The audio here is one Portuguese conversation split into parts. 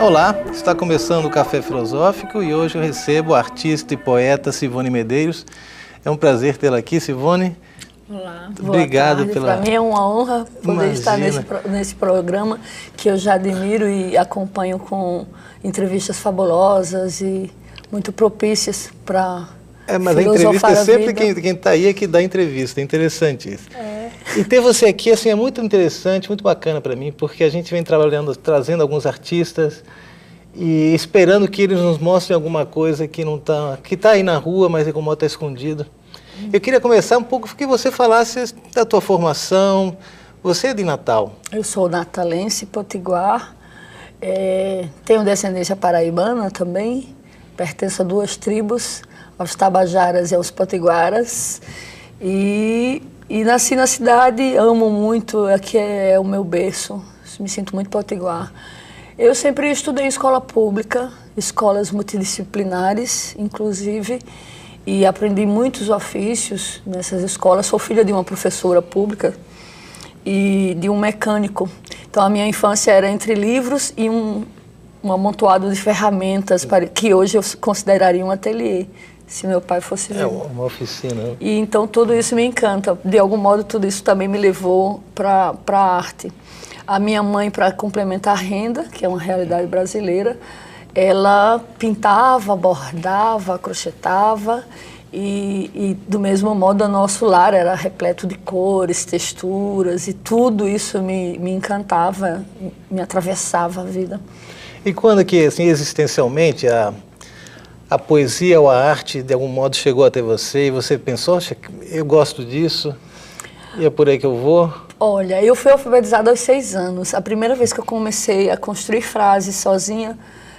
Olá, está começando o Café Filosófico e hoje eu recebo a artista e poeta Sivone Medeiros. É um prazer tê-la aqui, Sivone. Olá, obrigado pela... Para mim é uma honra poder estar nesse programa que eu já admiro e acompanho com entrevistas fabulosas e muito propícias para mas a entrevista é sempre quem está aí é que dá entrevista, é interessante isso. E ter você aqui assim, é muito interessante, muito bacana para mim, porque a gente vem trabalhando, trazendo alguns artistas e esperando que eles nos mostrem alguma coisa que não está, que está aí na rua, mas como está escondido. Eu queria começar um pouco que você falasse da tua formação. Você é de Natal? Eu sou natalense, potiguar, tenho descendência paraibana também, pertenço a duas tribos, aos Tabajaras e aos Potiguaras, e nasci na cidade, amo muito, aqui é o meu berço, me sinto muito potiguar. Eu sempre estudei em escola pública, escolas multidisciplinares, inclusive, e aprendi muitos ofícios nessas escolas. Sou filha de uma professora pública e de um mecânico. Então, a minha infância era entre livros e um amontoado de ferramentas que hoje eu consideraria um ateliê, se meu pai fosse vivo. Uma oficina. E então tudo isso me encanta. De algum modo, tudo isso também me levou para a arte. A minha mãe, para complementar a renda, que é uma realidade brasileira, ela pintava, bordava, crochetava e do mesmo modo o nosso lar era repleto de cores, texturas e tudo isso me encantava, me atravessava a vida. E quando que, assim, existencialmente, a poesia ou a arte de algum modo chegou até você e você pensou, eu gosto disso e é por aí que eu vou? Olha, eu fui alfabetizada aos 6 anos. A primeira vez que eu comecei a construir frases sozinha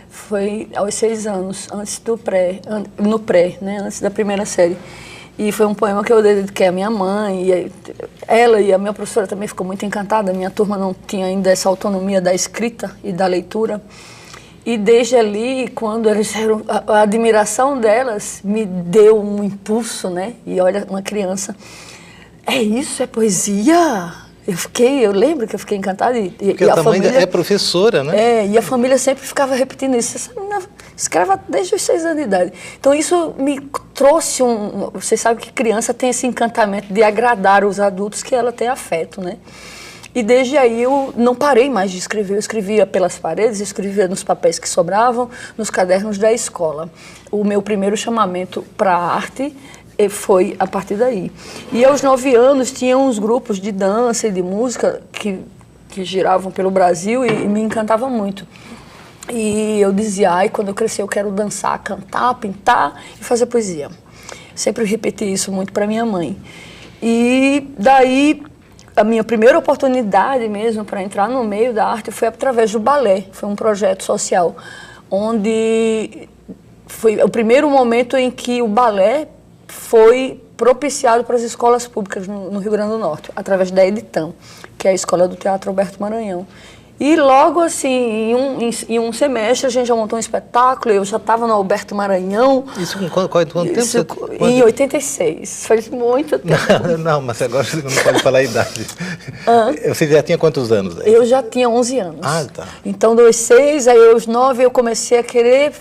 foi aos 6 anos, antes do no pré, né, antes da primeira série. E foi um poema que eu dediquei à minha mãe, e ela e a minha professora também ficou muito encantada. Minha turma não tinha ainda essa autonomia da escrita e da leitura. E desde ali, quando eles eram, a admiração delas me deu um impulso, né? E olha, uma criança, é isso, é poesia? Eu lembro que eu fiquei encantada. Porque a mãe é professora, né? E a família sempre ficava repetindo isso. Essa menina escreve desde os 6 anos de idade. Então isso me trouxe Você sabe que criança tem esse encantamento de agradar os adultos, que ela tem afeto, né? E desde aí eu não parei mais de escrever. Eu escrevia pelas paredes, escrevia nos papéis que sobravam, nos cadernos da escola. O meu primeiro chamamento para a arte foi a partir daí. E aos 9 anos tinha uns grupos de dança e de música que giravam pelo Brasil e me encantava muito. E eu dizia, quando eu crescer eu quero dançar, cantar, pintar e fazer poesia. Sempre repeti isso muito para minha mãe. E daí a minha primeira oportunidade mesmo para entrar no meio da arte foi através do balé. Foi um projeto social, onde foi o primeiro momento em que o balé foi propiciado para as escolas públicas no Rio Grande do Norte, através da Editam, que é a escola do Teatro Alberto Maranhão. E logo assim, em um semestre, a gente já montou um espetáculo, eu já estava no Alberto Maranhão. Isso com quanto tempo? Em 86, faz muito tempo. Não, mas agora você não pode falar a idade. Você já tinha quantos anos aí? Eu já tinha 11 anos. Ah, tá. Então, dos 6, aí aos 9 eu comecei a querer,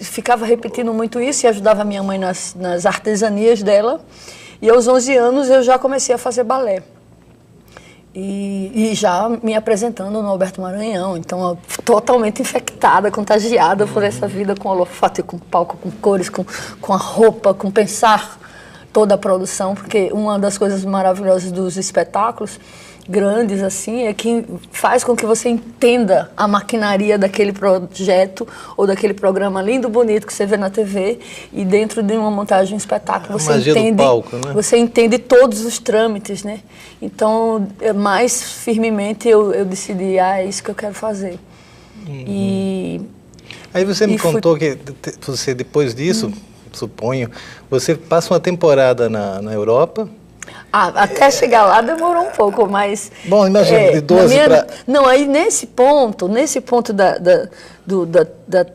ficava repetindo muito isso e ajudava a minha mãe nas artesanias dela. E aos 11 anos eu já comecei a fazer balé. E já me apresentando no Alberto Maranhão, então totalmente infectada, contagiada por essa vida com holofote, com palco, com cores, com a roupa, com pensar toda a produção, porque uma das coisas maravilhosas dos espetáculos grandes assim é que faz com que você entenda a maquinaria daquele projeto ou daquele programa lindo, bonito que você vê na TV, e dentro de uma montagem de um espetáculo você entende do palco, né? Você entende todos os trâmites, né? Então mais firmemente eu decidi, é isso que eu quero fazer. E aí você me contou que você depois disso, suponho, você passa uma temporada na Europa. Até chegar lá demorou um pouco, mas... Bom, imagina, de 12 para... Não, aí nesse ponto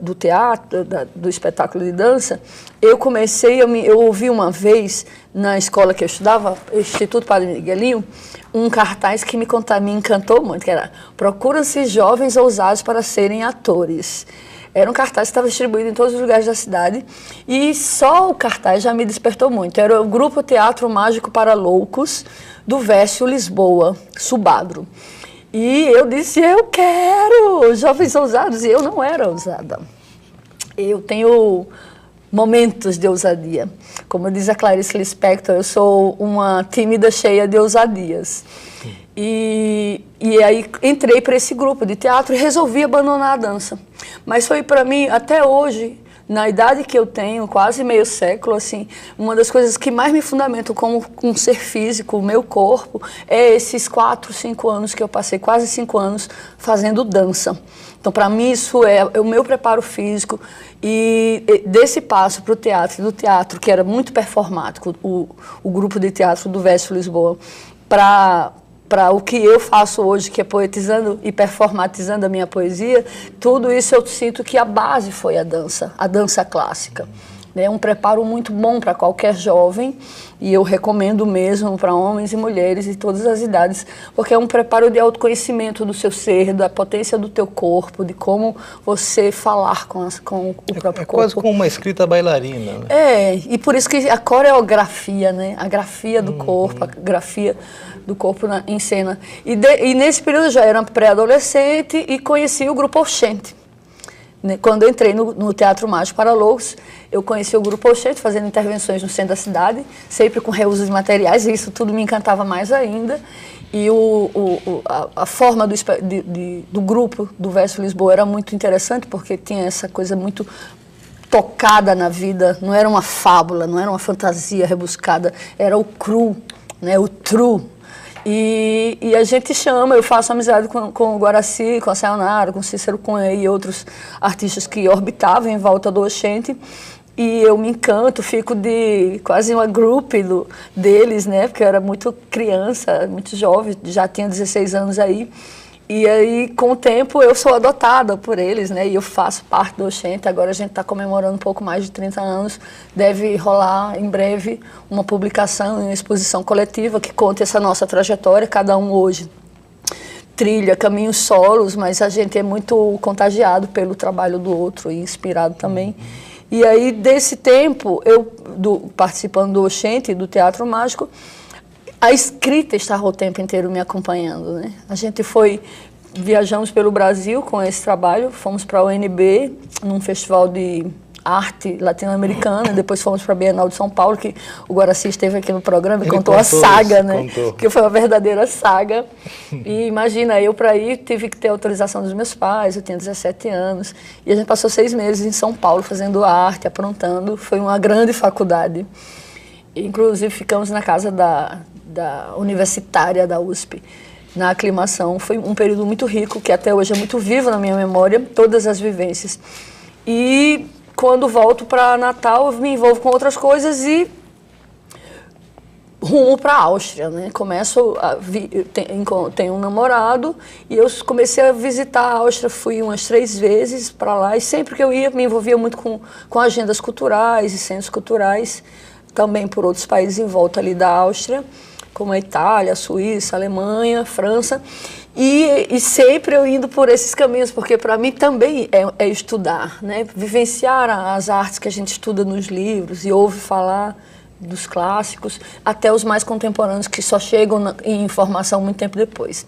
do teatro, do espetáculo de dança, eu comecei, eu ouvi uma vez, na escola que eu estudava, Instituto Padre Miguelinho, um cartaz que me encantou muito, que era: procuram-se jovens ousados para serem atores. Era um cartaz que estava distribuído em todos os lugares da cidade e só o cartaz já me despertou muito. Era o Grupo Teatro Mágico para Loucos, do Vécio Lisboa, Subagro. E eu disse: eu quero jovens ousados, e eu não era ousada. Eu tenho momentos de ousadia. Como diz a Clarice Lispector, eu sou uma tímida cheia de ousadias. E aí entrei para esse grupo de teatro e resolvi abandonar a dança. Mas foi para mim, até hoje, na idade que eu tenho, quase meio século, assim, uma das coisas que mais me fundamentam como um ser físico, o meu corpo, é esses 4, 5 anos que eu passei, quase 5 anos, fazendo dança. Então, para mim, isso é o meu preparo físico. E desse passo para o teatro, do teatro, que era muito performático, o grupo de teatro do Vécio Lisboa, para o que eu faço hoje, que é poetizando e performatizando a minha poesia, tudo isso eu sinto que a base foi a dança clássica. É um preparo muito bom para qualquer jovem, e eu recomendo mesmo para homens e mulheres de todas as idades, porque é um preparo de autoconhecimento do seu ser, da potência do teu corpo, de como você falar com o próprio corpo. É quase como uma escrita bailarina, né? E por isso que a coreografia, né? A grafia do corpo, a grafia do corpo em cena. E nesse período eu já era pré-adolescente e conheci o Grupo Oxente. Quando eu entrei no Teatro Mágico para Loucos, eu conheci o Grupo Oxente, fazendo intervenções no centro da cidade, sempre com reuso de materiais, e isso tudo me encantava mais ainda. E a forma do grupo do Vécio Lisboa era muito interessante, porque tinha essa coisa muito tocada na vida, não era uma fábula, não era uma fantasia rebuscada, era o cru, né, o true. E a gente chama, eu faço amizade com o Guaraci, com a Sayonara, com o Cícero Cunha e outros artistas que orbitavam em volta do Oxente, e eu me encanto, fico de quase uma group deles, né, porque eu era muito criança, muito jovem, já tinha 16 anos aí. E aí, com o tempo, eu sou adotada por eles, né? E eu faço parte do Oxente. Agora a gente está comemorando um pouco mais de 30 anos. Deve rolar, em breve, uma publicação, uma exposição coletiva que conte essa nossa trajetória. Cada um hoje trilha caminhos solos, mas a gente é muito contagiado pelo trabalho do outro e inspirado também. E aí, desse tempo, participando do Oxente, do Teatro Mágico, a escrita estava o tempo inteiro me acompanhando, né? Viajamos pelo Brasil com esse trabalho, fomos para a UNB, num festival de arte latino-americana, depois fomos para a Bienal de São Paulo, que o Guaraci esteve aqui no programa e contou a saga, né? Que foi uma verdadeira saga. E imagina, eu para ir tive que ter autorização dos meus pais, eu tinha 17 anos, e a gente passou 6 meses em São Paulo fazendo arte, aprontando, foi uma grande faculdade. Inclusive ficamos na casa da universitária da USP, na aclimação. Foi um período muito rico, que até hoje é muito vivo na minha memória, todas as vivências. E quando volto para Natal, eu me envolvo com outras coisas e rumo para a Áustria, né? Tenho um namorado e eu comecei a visitar a Áustria, fui umas 3 vezes para lá, e sempre que eu ia me envolvia muito com agendas culturais e centros culturais, também por outros países em volta ali da Áustria, como a Itália, a Suíça, a Alemanha, a França, e sempre eu indo por esses caminhos, porque para mim também é estudar, né? Vivenciar as artes que a gente estuda nos livros e ouve falar dos clássicos, até os mais contemporâneos que só chegam em informação muito tempo depois.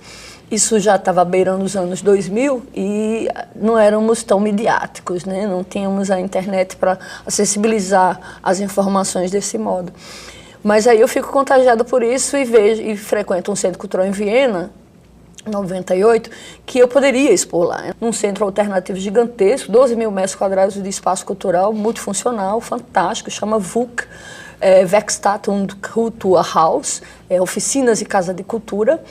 Isso já estava beirando os anos 2000 e não éramos tão midiáticos, né? Não tínhamos a internet para acessibilizar as informações desse modo. Mas aí eu fico contagiada por isso e frequento um centro cultural em Viena, em 98, que eu poderia expor lá. Um centro alternativo gigantesco, 12 mil metros quadrados de espaço cultural, multifuncional, fantástico, chama VUC, Werkstatt und Kulturhaus, oficinas e casa de cultura.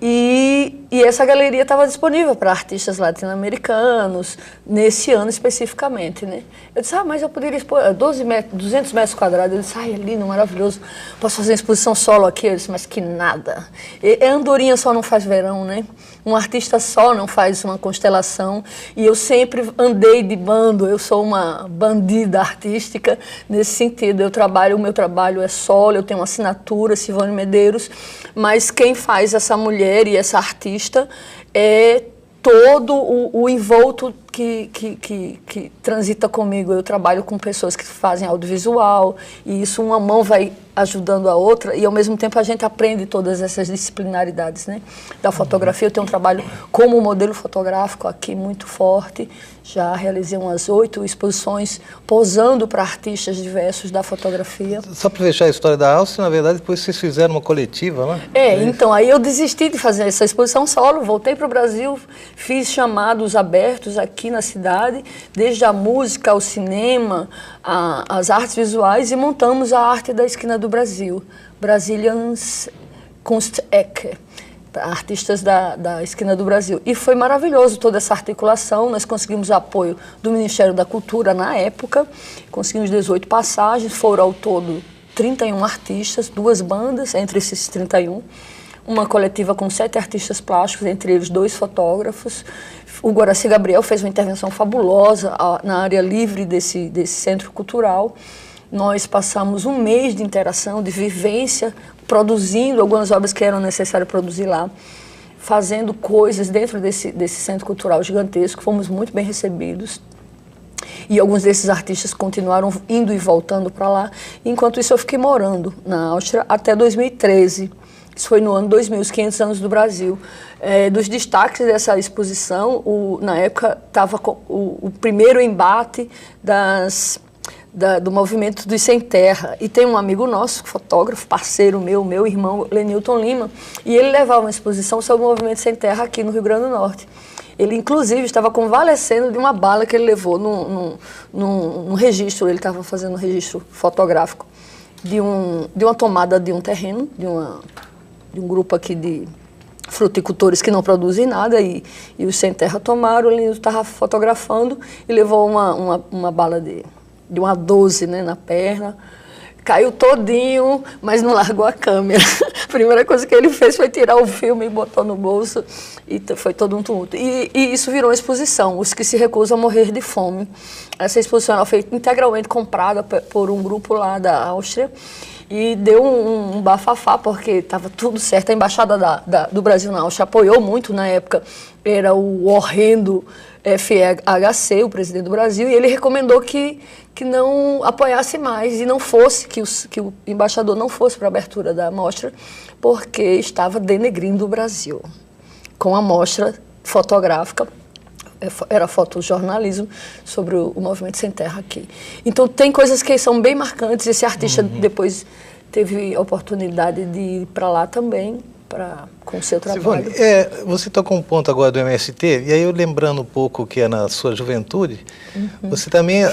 E essa galeria estava disponível para artistas latino-americanos, nesse ano especificamente, né? Eu disse, mas eu poderia expor 200 metros quadrados. Eu disse, é lindo, maravilhoso, posso fazer uma exposição solo aqui? Eu disse, mas que nada. Andorinha só não faz verão, né? Um artista só não faz uma constelação. E eu sempre andei de bando, eu sou uma bandida artística nesse sentido. O meu trabalho é solo, eu tenho uma assinatura, Silvane Medeiros, mas quem faz essa mulher e essa artista é todo o envolto que transita comigo. Eu trabalho com pessoas que fazem audiovisual, e isso uma mão vai ajudando a outra, e ao mesmo tempo a gente aprende todas essas disciplinaridades, né? Da fotografia, eu tenho um trabalho como modelo fotográfico aqui muito forte, já realizei umas 8 exposições posando para artistas diversos da fotografia. Só para fechar a história da Áustria, na verdade, depois vocês fizeram uma coletiva, né? Então, aí eu desisti de fazer essa exposição solo, voltei para o Brasil, fiz chamados abertos aqui na cidade, desde a música, ao cinema, as artes visuais, e montamos a Arte da Esquina do Brasil, Brazilians Kunstecke, artistas da Esquina do Brasil. E foi maravilhoso toda essa articulação, nós conseguimos apoio do Ministério da Cultura na época, conseguimos 18 passagens, foram ao todo 31 artistas, 2 bandas entre esses 31, uma coletiva com 7 artistas plásticos, entre eles 2 fotógrafos. O Guaraci Gabriel fez uma intervenção fabulosa na área livre desse centro cultural. Nós passamos um mês de interação, de vivência, produzindo algumas obras que eram necessárias produzir lá, fazendo coisas dentro desse centro cultural gigantesco. Fomos muito bem recebidos. E alguns desses artistas continuaram indo e voltando para lá. Enquanto isso, eu fiquei morando na Áustria até 2013. Isso foi no ano 2000, os 500 anos do Brasil. Dos destaques dessa exposição, na época estava o primeiro embate do movimento dos Sem Terra. E tem um amigo nosso, fotógrafo, parceiro meu irmão, Lenilton Lima, e ele levava uma exposição sobre o movimento Sem Terra aqui no Rio Grande do Norte. Ele, inclusive, estava convalescendo de uma bala que ele levou num registro, ele estava fazendo um registro fotográfico de uma tomada de um terreno, de um grupo aqui de fruticultores que não produzem nada, e os Sem Terra tomaram. Ele estava fotografando e levou uma bala de uma 12, né, na perna. Caiu todinho, mas não largou a câmera. A primeira coisa que ele fez foi tirar o filme e botou no bolso, e foi todo um tumulto. E isso virou uma exposição, Os que se recusam a morrer de fome. Essa exposição ela foi integralmente comprada por um grupo lá da Áustria, e deu um bafafá, porque estava tudo certo. A Embaixada do Brasil na Áustria apoiou muito na época, era o horrendo FHC, o presidente do Brasil, e ele recomendou que não apoiasse mais e não fosse, que o embaixador não fosse para a abertura da mostra, porque estava denegrindo o Brasil com a mostra fotográfica, era fotojornalismo, sobre o movimento Sem Terra aqui. Então tem coisas que são bem marcantes. Esse artista depois teve a oportunidade de ir para lá também, com o seu trabalho. Silvane, você tocou um ponto agora do MST, e aí eu lembrando um pouco que é na sua juventude, você também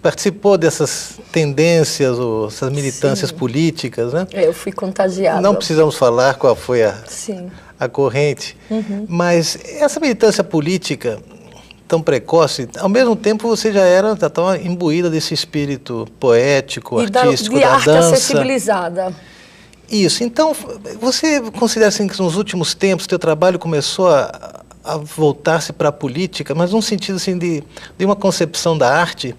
participou dessas tendências, ou essas militâncias políticas, né? Eu fui contagiada. Não precisamos falar qual foi a corrente, mas essa militância política tão precoce, ao mesmo tempo você já estava imbuída desse espírito poético, artístico, de da arte dança. acessibilizada. Isso. Então, você considera assim que nos últimos tempos o teu trabalho começou a voltar-se para a política, mas num sentido assim de uma concepção da arte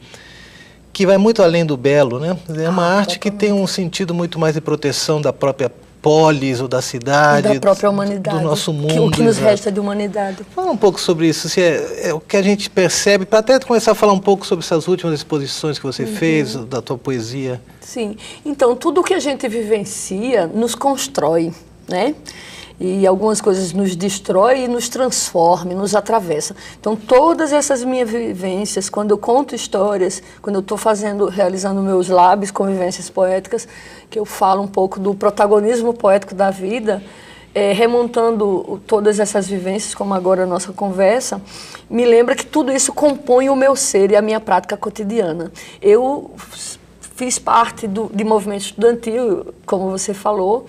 que vai muito além do belo, né? É uma arte que tem um sentido muito mais de proteção da própria polis ou da cidade, da própria humanidade, do nosso mundo. O que nos resta de humanidade. Fala um pouco sobre isso, se é o que a gente percebe, para até começar a falar um pouco sobre essas últimas exposições que você fez, da tua poesia. Sim, então tudo que a gente vivencia nos constrói, né? E algumas coisas nos destrói e nos transforma, nos atravessa. Então todas essas minhas vivências, quando eu conto histórias, quando eu estou realizando meus labs, convivências poéticas, que eu falo um pouco do protagonismo poético da vida, remontando todas essas vivências, como agora a nossa conversa, me lembra que tudo isso compõe o meu ser e a minha prática cotidiana. Eu fiz parte de movimento estudantil, como você falou,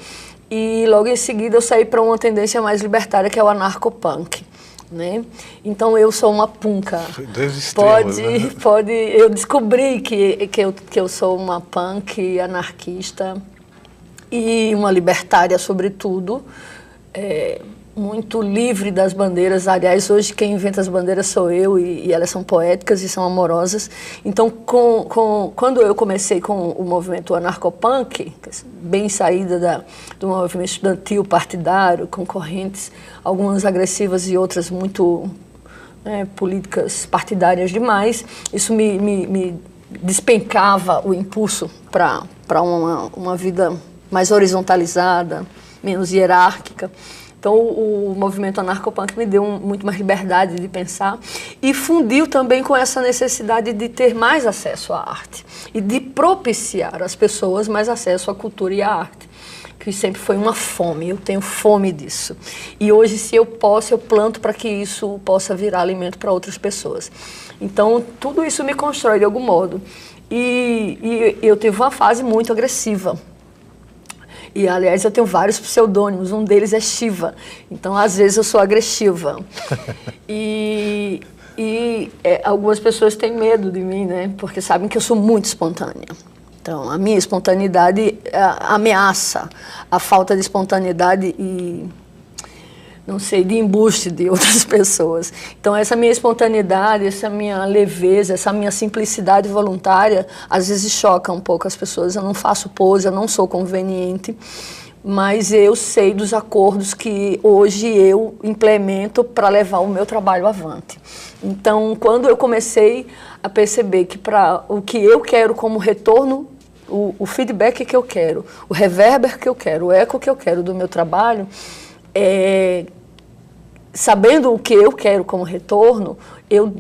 e logo em seguida eu saí para uma tendência mais libertária, que é o anarcopunk, né? Então eu sou uma punka. Dois extremos, eu descobri que eu sou uma punk anarquista e uma libertária, sobretudo, muito livre das bandeiras. Aliás, hoje quem inventa as bandeiras sou eu, e elas são poéticas e são amorosas. Então, quando eu comecei com o movimento anarcopunk, bem saída do movimento estudantil partidário, com correntes, algumas agressivas e outras muito políticas partidárias demais, isso me despencava o impulso para uma vida mais horizontalizada, menos hierárquica. Então, o movimento anarcopunk me deu muito mais liberdade de pensar e fundiu também com essa necessidade de ter mais acesso à arte e de propiciar às pessoas mais acesso à cultura e à arte, que sempre foi uma fome. Eu tenho fome disso. E hoje, se eu posso, eu planto para que isso possa virar alimento para outras pessoas. Então, tudo isso me constrói de algum modo. E eu tive uma fase muito agressiva. E, aliás, eu tenho vários pseudônimos, um deles é Shiva. Então, às vezes, eu sou agressiva. Algumas pessoas têm medo de mim, né? Porque sabem que eu sou muito espontânea. Então, a minha espontaneidade ameaça a falta de espontaneidade e, não sei, de embuste de outras pessoas. Então, essa minha espontaneidade, essa minha leveza, essa minha simplicidade voluntária, às vezes choca um pouco as pessoas. Eu não faço pose, eu não sou conveniente, mas eu sei dos acordos que hoje eu implemento para levar o meu trabalho avante. Então, quando eu comecei a perceber que para o que eu quero como retorno, o feedback que eu quero, o reverber que eu quero, o eco que eu quero do meu trabalho, sabendo o que eu quero como retorno, eu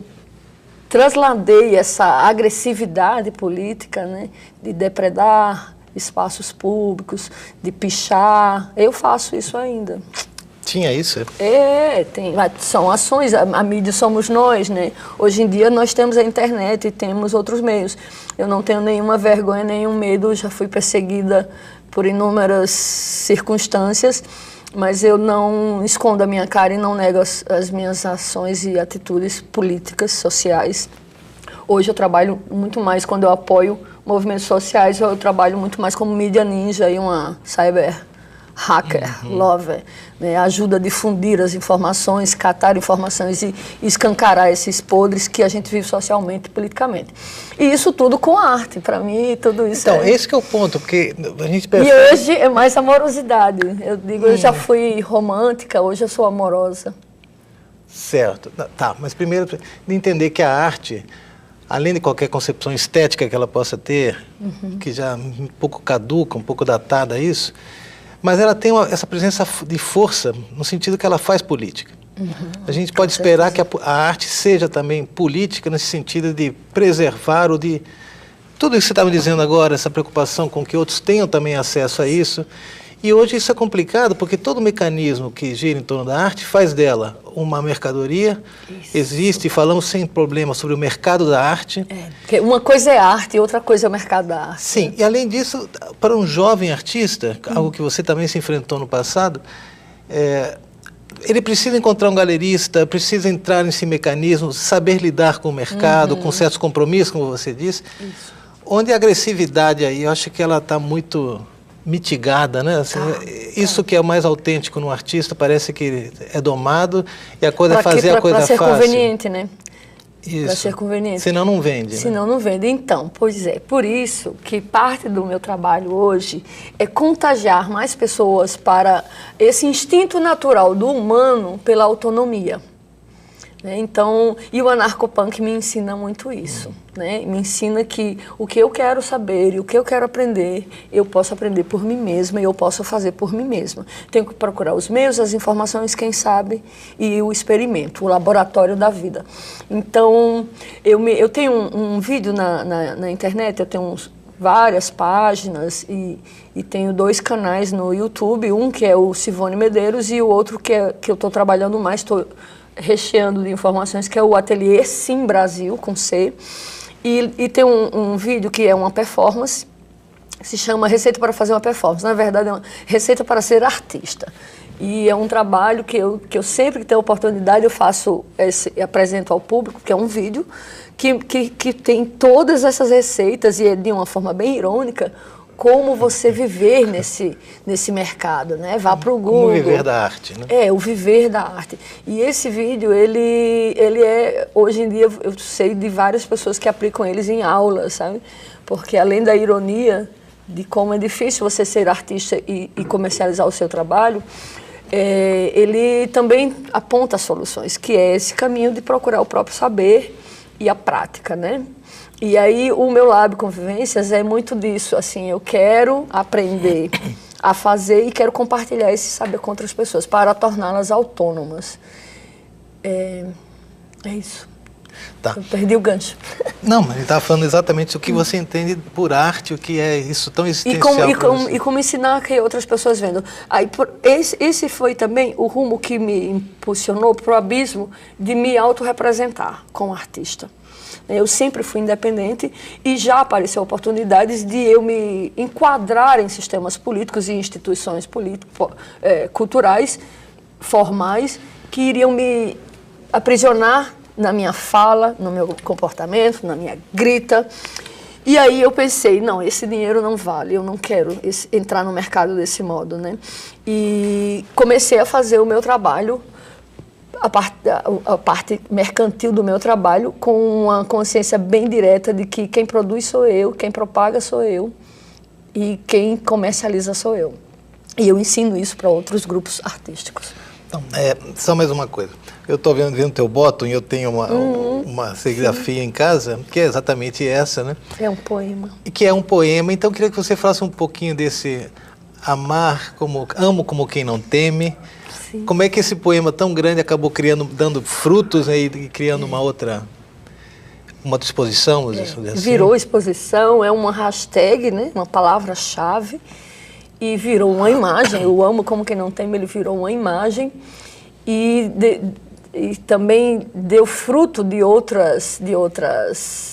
trasladei essa agressividade política, né, de depredar espaços públicos, de pichar. Eu faço isso ainda. Tinha isso? São ações, a mídia somos nós, né? Hoje em dia nós temos a internet e temos outros meios. Eu não tenho nenhuma vergonha, nenhum medo, já fui perseguida por inúmeras circunstâncias, mas eu não escondo a minha cara e não nego as minhas ações e atitudes políticas, sociais. Hoje eu trabalho muito mais, quando eu apoio movimentos sociais, eu trabalho muito mais como mídia ninja e uma cyber hacker, lover, né? Ajuda a difundir as informações, catar informações e escancarar esses podres que a gente vive socialmente e politicamente. E isso tudo com arte, para mim, tudo isso. Então, esse que é o ponto, porque a gente percebe... E hoje é mais amorosidade. Eu digo, eu já fui romântica, hoje eu sou amorosa. Certo. Tá, mas primeiro, de entender que a arte, além de qualquer concepção estética que ela possa ter, que já é um pouco caduca, um pouco datada isso, mas ela tem essa presença de força no sentido que ela faz política. A gente pode esperar que a arte seja também política nesse sentido de preservar ou de... Tudo isso que você estava dizendo agora, essa preocupação com que outros tenham também acesso a isso. E hoje isso é complicado porque todo o mecanismo que gira em torno da arte faz dela uma mercadoria. Isso. Existe, falamos sem problema sobre o mercado da arte. Porque uma coisa é arte e outra coisa é o mercado da arte. Sim, e além disso, para um jovem artista, algo que você também se enfrentou no passado, ele precisa encontrar um galerista, precisa entrar nesse mecanismo, saber lidar com o mercado, com certos compromissos, como você disse. Isso. Onde a agressividade aí, eu acho que ela está muito mitigada, né? Assim, isso que é o mais autêntico no artista, parece que é domado e a coisa é fazer a coisa fácil. Para ser conveniente, né? Isso. Para ser conveniente. Senão não vende, Senão não vende. Então, pois é, por isso que parte do meu trabalho hoje é contagiar mais pessoas para esse instinto natural do humano pela autonomia. Então, e o anarcopunk me ensina muito isso, né? Me ensina que o que eu quero saber e o que eu quero aprender, eu posso aprender por mim mesma e eu posso fazer por mim mesma. Tenho que procurar os meios, as informações, quem sabe, e o experimento, o laboratório da vida. Então, eu tenho um vídeo na internet, eu tenho várias páginas e tenho 2 canais no YouTube, um que é o Sivone Medeiros e o outro que eu estou trabalhando mais, estou recheando de informações, que é o Ateliê Sim Brasil, com C, e tem um vídeo que é uma performance, se chama Receita para Fazer uma Performance. Na verdade, é uma receita para ser artista. E é um trabalho que eu sempre que tenho oportunidade, eu faço, apresento ao público, que é um vídeo, que tem todas essas receitas, e é de uma forma bem irônica, como você viver nesse mercado, né? Vá para o Google. O viver da arte, né? É, o viver da arte. E esse vídeo, ele é, hoje em dia, eu sei de várias pessoas que aplicam eles em aulas, sabe? Porque além da ironia de como é difícil você ser artista e comercializar o seu trabalho, ele também aponta soluções, que é esse caminho de procurar o próprio saber e a prática, né? E aí o meu Lab Convivências é muito disso, assim, eu quero aprender a fazer e quero compartilhar esse saber com outras pessoas para torná-las autônomas. É isso. Tá. Eu perdi o gancho. Não, mas ele estava falando exatamente o que você entende por arte, o que é isso tão existencial. E como ensinar que outras pessoas vendo. Aí, esse foi também o rumo que me impulsionou para o abismo de me autorrepresentar como artista. Eu sempre fui independente e já apareceu oportunidades de eu me enquadrar em sistemas políticos e instituições culturais, formais, que iriam me aprisionar na minha fala, no meu comportamento, na minha grita. E aí eu pensei, não, esse dinheiro não vale, eu não quero entrar no mercado desse modo, né? E comecei a fazer o meu trabalho, a parte mercantil do meu trabalho, com uma consciência bem direta de que quem produz sou eu, quem propaga sou eu e quem comercializa sou eu. E eu ensino isso para outros grupos artísticos. Então, só mais uma coisa. Eu estou vendo teu bottom e eu tenho uma serigrafia em casa, que é exatamente essa, né? É um poema. E que é um poema, então eu queria que você falasse um pouquinho desse amo como quem não teme. Sim. Como é que esse poema tão grande acabou dando frutos, né, e criando uma outra exposição? Assim. Virou exposição, é uma hashtag, né, uma palavra-chave, e virou uma imagem. Eu amo como quem não teme, ele virou uma imagem e também deu fruto de outras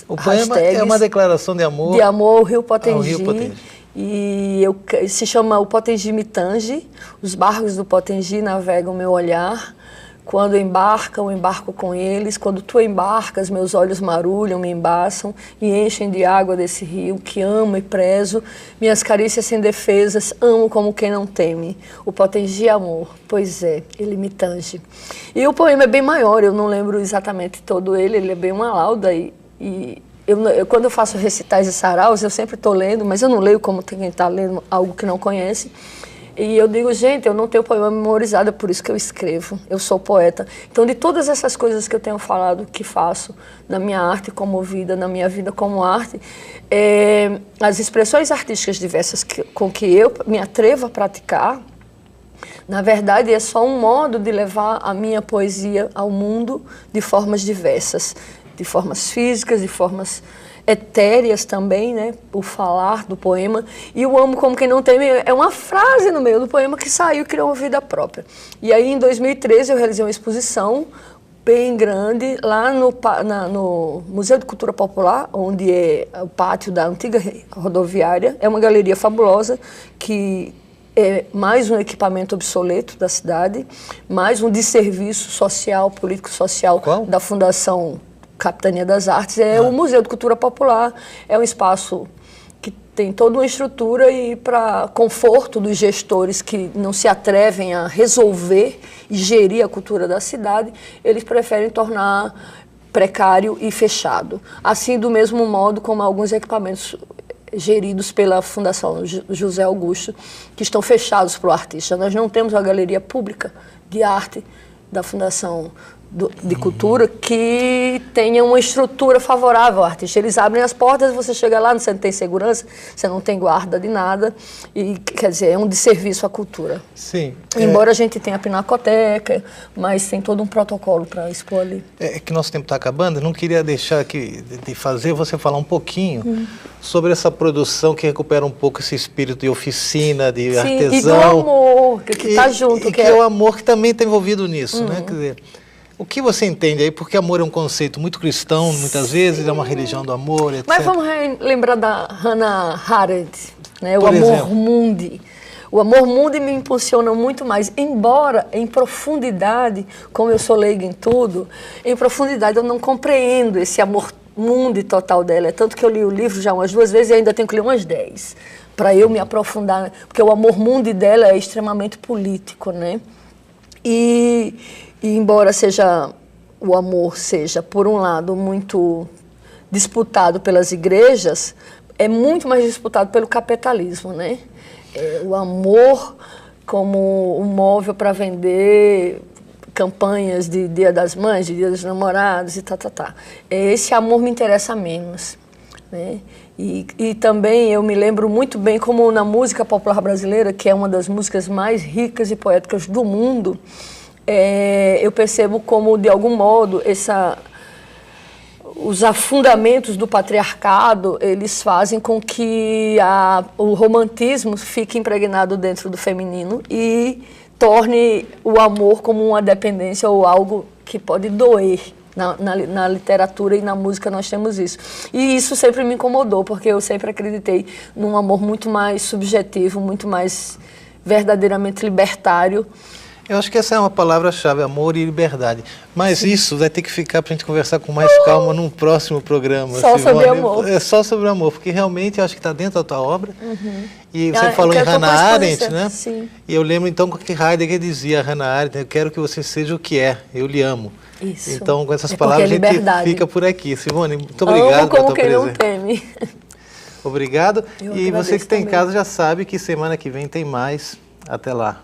o hashtags. Poema é uma declaração de amor. De amor ao Rio Potengi. E se chama O Potengi Me Tange. Os barcos do Potengi navegam meu olhar. Quando embarcam, embarco com eles. Quando tu embarcas, meus olhos marulham, me embaçam e enchem de água desse rio que amo e prezo. Minhas carícias sem defesas, amo como quem não teme. O Potengi amor, pois é, ele me tange. E o poema é bem maior, eu não lembro exatamente todo ele é bem uma lauda quando eu faço recitais e saraus, eu sempre estou lendo, mas eu não leio como quem está lendo algo que não conhece. E eu digo, gente, eu não tenho poema memorizado, é por isso que eu escrevo, eu sou poeta. Então, de todas essas coisas que eu tenho falado, que faço na minha arte como vida, na minha vida como arte, as expressões artísticas diversas com que eu me atrevo a praticar, na verdade, é só um modo de levar a minha poesia ao mundo de formas diversas. De formas físicas, de formas etéreas também, né? O falar do poema. E o amo como quem não teme é uma frase no meio do poema que saiu e criou uma vida própria. E aí, em 2013, eu realizei uma exposição bem grande lá no Museu de Cultura Popular, onde é o pátio da antiga rodoviária. É uma galeria fabulosa que é mais um equipamento obsoleto da cidade, mais um desserviço social, político-social da Fundação Capitania das Artes. O Museu de Cultura Popular é um espaço que tem toda uma estrutura e para conforto dos gestores que não se atrevem a resolver e gerir a cultura da cidade, eles preferem tornar precário e fechado. Assim, do mesmo modo como alguns equipamentos geridos pela Fundação José Augusto, que estão fechados para o artista. Nós não temos uma galeria pública de arte da Fundação de Cultura que tenha uma estrutura favorável ao artista. Eles abrem as portas, você chega lá, você não tem segurança, você não tem guarda de nada, e quer dizer, é um desserviço à cultura. Sim. Embora a gente tenha a pinacoteca, mas tem todo um protocolo para expor ali. É que nosso tempo está acabando, eu não queria deixar aqui de fazer você falar um pouquinho sobre essa produção que recupera um pouco esse espírito de oficina, de artesão. E do amor, que está junto. Que é o amor que também está envolvido nisso, né? Quer dizer, O que você entende aí? Porque amor é um conceito muito cristão, muitas vezes, é uma religião do amor, etc. Mas vamos lembrar da Hannah Arendt, né? O Por amor exemplo. mundi. O amor mundi me impulsiona muito mais, embora em profundidade, como eu sou leiga em tudo, em profundidade eu não compreendo esse amor mundi total dela. É tanto que eu li o livro já umas 2 vezes e ainda tenho que ler umas 10, para eu me aprofundar, porque o amor mundi dela é extremamente político, né? E embora o amor seja, por um lado, muito disputado pelas igrejas, é muito mais disputado pelo capitalismo, né? O amor como um móvel para vender campanhas de Dia das Mães, de Dia dos Namorados e tá. Esse amor me interessa menos, né? E também eu me lembro muito bem como na música popular brasileira, que é uma das músicas mais ricas e poéticas do mundo, eu percebo como, de algum modo, os afundamentos do patriarcado, eles fazem com que o romantismo fique impregnado dentro do feminino e torne o amor como uma dependência ou algo que pode doer. Na literatura e na música nós temos isso. E isso sempre me incomodou, porque eu sempre acreditei num amor muito mais subjetivo, muito mais verdadeiramente libertário. Eu acho que essa é uma palavra-chave, amor e liberdade. Mas sim, isso vai ter que ficar para a gente conversar com mais calma num próximo programa. Só sobre amor. É só sobre amor, porque realmente eu acho que está dentro da tua obra. Uhum. E você falou em Hannah Arendt, né? Sim. E eu lembro então que Heidegger dizia a Hannah Arendt, eu quero que você seja o que é, eu lhe amo. Isso. Então, com essas palavras, a gente fica por aqui. Simone, muito obrigado pela tua presença. Não teme. Obrigado. E você que está em também. casa já sabe que semana que vem tem mais. Até lá.